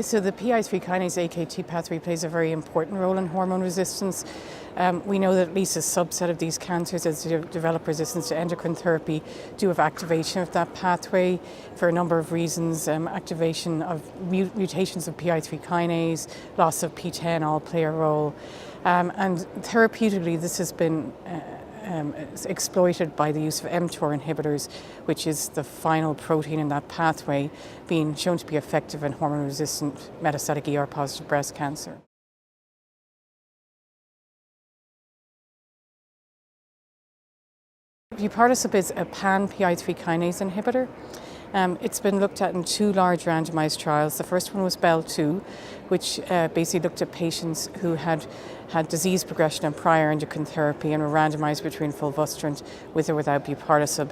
So the PI3 kinase AKT pathway plays a very important role in hormone resistance. We know that at least a subset of these cancers, as they develop resistance to endocrine therapy, do have activation of that pathway for a number of reasons. Activation of mutations of PI3 kinase, loss of PTEN all play a role. And therapeutically, this has been exploited by the use of mTOR inhibitors, which is the final protein in that pathway, being shown to be effective in hormone-resistant metastatic ER-positive breast cancer. Buparlisib is a pan-PI3 kinase inhibitor. It's been looked at in two large randomized trials. The first one was BEL-2, which basically looked at patients who had disease progression and prior endocrine therapy and were randomized between fulvestrant with or without buparlisib.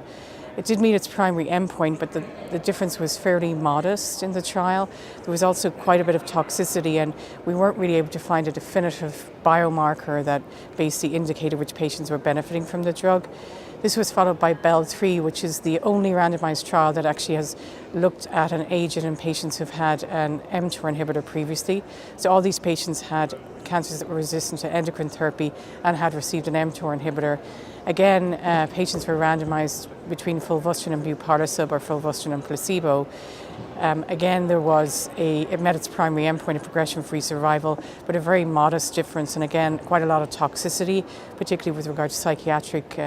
It did meet its primary endpoint, but the difference was fairly modest in the trial. There was also quite a bit of toxicity, and we weren't really able to find a definitive biomarker that basically indicated which patients were benefiting from the drug. This was followed by BEL-3, which is the only randomized trial that actually has looked at an agent in patients who've had an mTOR inhibitor previously. So all these patients had cancers that were resistant to endocrine therapy and had received an mTOR inhibitor. Again, patients were randomized between fulvestrant and buparlisib or fulvestrant and placebo. Again, it met its primary endpoint of progression-free survival, but a very modest difference, and again, quite a lot of toxicity, particularly with regard to psychiatric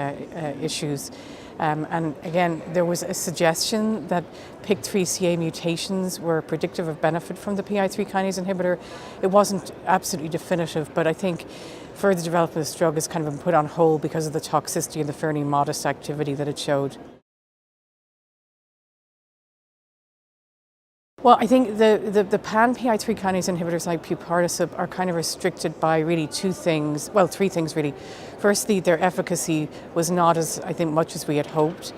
issues. And again, there was a suggestion that PIK3CA mutations were predictive of benefit from the PI3 kinase inhibitor. It wasn't absolutely definitive, but I think further development of this drug has kind of been put on hold because of the toxicity and the fairly modest activity that it showed. Well, I think the pan-PI3 kinase inhibitors like buparlisib are kind of restricted by really three things really. Firstly, their efficacy was not as, I think, much as we had hoped.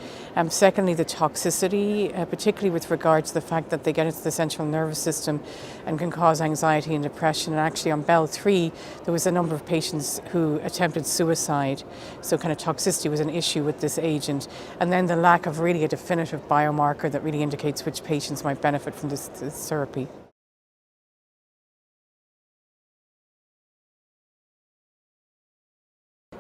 Secondly, the toxicity, particularly with regard to the fact that they get into the central nervous system and can cause anxiety and depression. And actually on BEL-3, there was a number of patients who attempted suicide. So kind of toxicity was an issue with this agent. And then the lack of really a definitive biomarker that really indicates which patients might benefit from this therapy.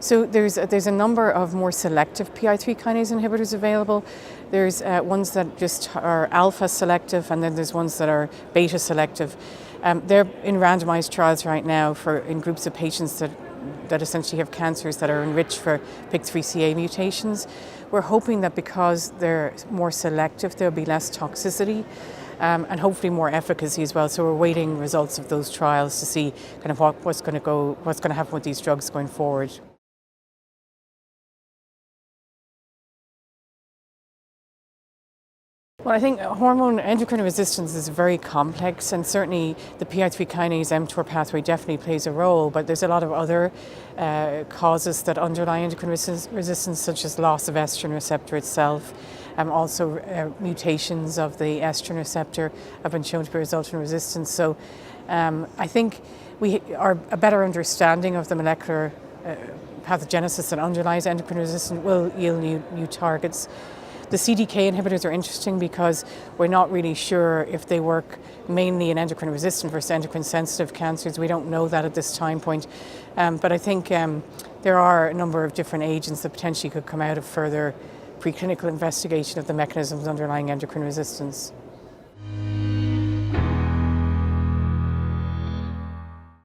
So there's a number of more selective PI3 kinase inhibitors available. There's ones that just are alpha selective, and then there's ones that are beta selective. They're in randomized trials right now in groups of patients that essentially have cancers that are enriched for PIK3CA mutations. We're hoping that because they're more selective, there'll be less toxicity. And hopefully more efficacy as well. So we're waiting results of those trials to see kind of what's going to happen with these drugs going forward. Well, I think endocrine resistance is very complex, and certainly the PI3 kinase mTOR pathway definitely plays a role, but there's a lot of other causes that underlie endocrine resistance, such as loss of estrogen receptor itself. Also mutations of the estrogen receptor have been shown to be resulting in resistance. So I think a better understanding of the molecular pathogenesis that underlies endocrine resistance will yield new targets. The CDK inhibitors are interesting because we're not really sure if they work mainly in endocrine resistant versus endocrine sensitive cancers. We don't know that at this time point. But I think there are a number of different agents that potentially could come out of further preclinical investigation of the mechanisms underlying endocrine resistance.